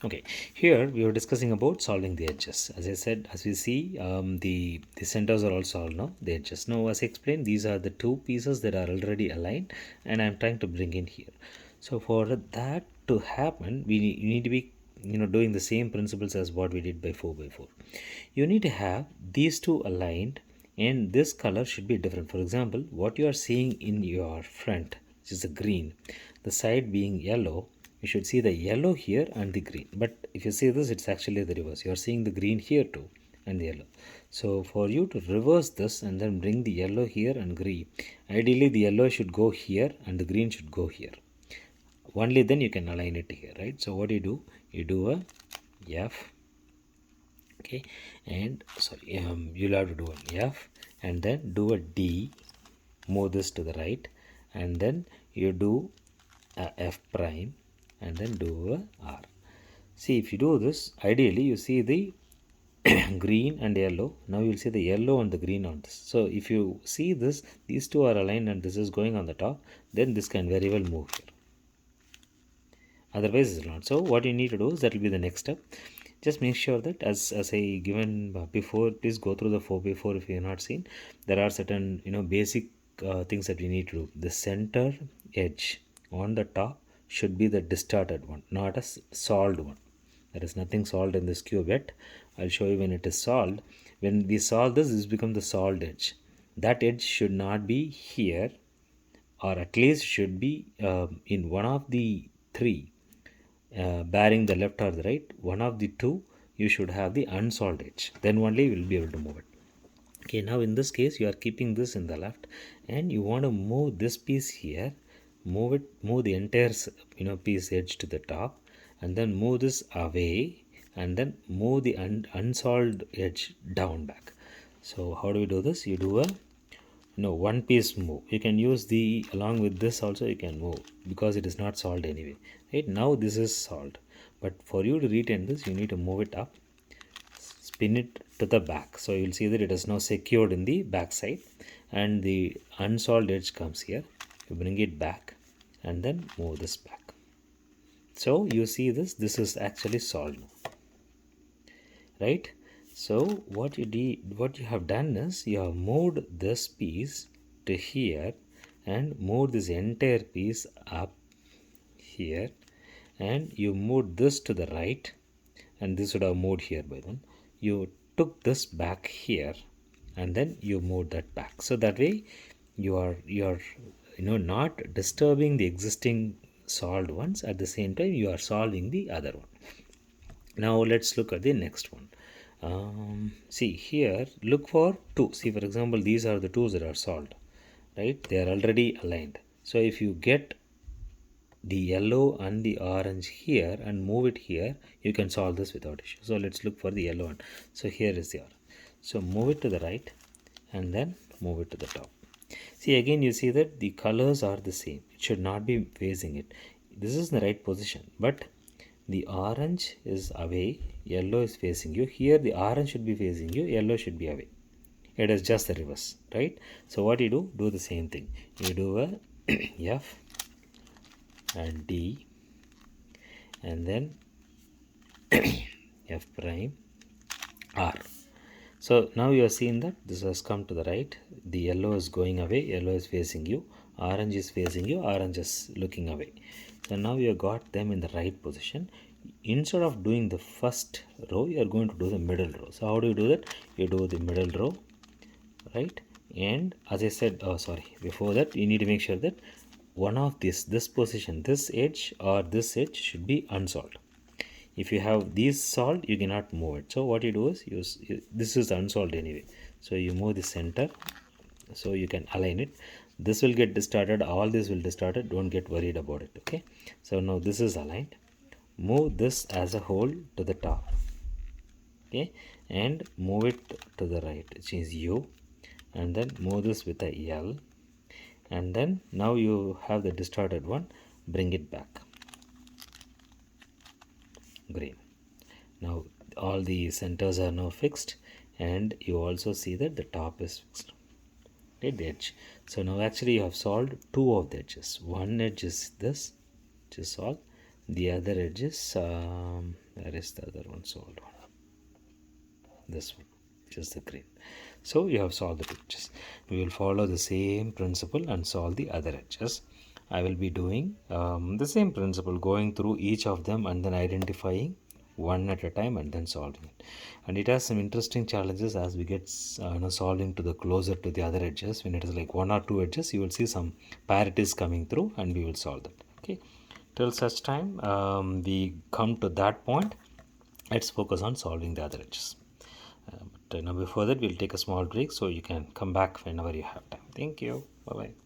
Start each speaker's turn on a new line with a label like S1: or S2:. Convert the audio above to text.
S1: Okay, here we were discussing about solving the edges. As I said, as we see, the centers are all solved now, the edges. Now, as I explained, these are the two pieces that are already aligned, and I'm trying to bring in here. So for that to happen, we need to be doing the same principles as what we did by 4 by 4. You need to have these two aligned, and this color should be different. For example, what you are seeing in your front, which is the green, the side being yellow, you should see the yellow here and the green. But if you see this, it's actually the reverse. You are seeing the green here too and the yellow. So for you to reverse this and then bring the yellow here and green, ideally the yellow should go here and the green should go here. Only then you can align it here, right? So what do, you do a F, okay, and sorry, you'll have to do an F and then do a D, move this to the right, and then you do a F prime and then do a R. See, if you do this, ideally you see the green and yellow. Now you'll see the yellow and the green on this. So if you see this, these two are aligned and this is going on the top, then this can very well move here. Otherwise it's not. So what you need to do is, that will be the next step. Just make sure that as I given before, please go through the 4x4 if you have not seen. There are certain basic things that we need to do. The center edge on the top should be the distorted one, not a solved one. There is nothing solved in this cube yet. I'll show you when it is solved. When we solve this, this becomes the solved edge. That edge should not be here, or at least should be in one of the three, bearing the left or the right. One of the two you should have the unsolved edge, then only you will be able to move it. Okay, now in this case you are keeping this in the left and you want to move this piece here, move the entire piece edge to the top, and then move this away and then move the unsolved edge down back. So how do we do this? You do a one piece move. You can use the along with this also, you can move because it is not solved anyway, right? Now this is solved, but for you to retain this, you need to move it up, spin it to the back. So you'll see that it is now secured in the back side and the unsolved edge comes here. You bring it back and then move this back. So you see this is actually solved, right? So what you have done is, you have moved this piece to here and moved this entire piece up here, and you moved this to the right, and this would have moved here by then. You took this back here and then you moved that back. So that way you are not disturbing the existing solved ones. At the same time, you are solving the other one. Now let's look at the next one. See here, look for 2. See, for example, these are the 2s that are solved, right? They are already aligned. So if you get the yellow and the orange here and move it here, you can solve this without issue. So let's look for the yellow one. So here is the orange. So move it to the right and then move it to the top. See, again you see that the colors are the same. It should not be facing it. This is the right position, but the orange is away, yellow is facing you. Here the orange should be facing you, yellow should be away. It is just the reverse, right? So what you do the same thing. You do a F and D and then F prime R. So now you are seeing that this has come to the right. The yellow is going away, yellow is facing you, orange is facing you, orange is looking away. So now you have got them in the right position. Instead of doing the first row, you are going to do the middle row. So how do you do that? You do the middle row, right? And as I said, before that, you need to make sure that one of this position, this edge or this edge should be unsolved. If you have these solved, you cannot move it. So what you do is, this is unsolved anyway, so you move the center so you can align it. This will get distorted, all this will distorted, don't get worried about it. Okay, so now this is aligned. Move this as a whole to the top, okay, and move it to the right, which is U, and then move this with a L, and then now you have the distorted one, bring it back, green. Now all the centers are now fixed, and you also see that the top is fixed, right, the edge. So now actually you have solved 2 of the edges. One edge is this, which is solved. the other edges. Where is the other one? Solved one. This one, just the green. So you have solved the edges. We will follow the same principle and solve the other edges. I will be doing the same principle, going through each of them and then identifying one at a time and then solving it. And it has some interesting challenges as we get solving to the closer to the other edges. When it is like one or two edges, you will see some parities coming through and we will solve that. Okay, till such time we come to that point, let's focus on solving the other edges. But now before that, we'll take a small break so you can come back whenever you have time. Thank you. Bye bye.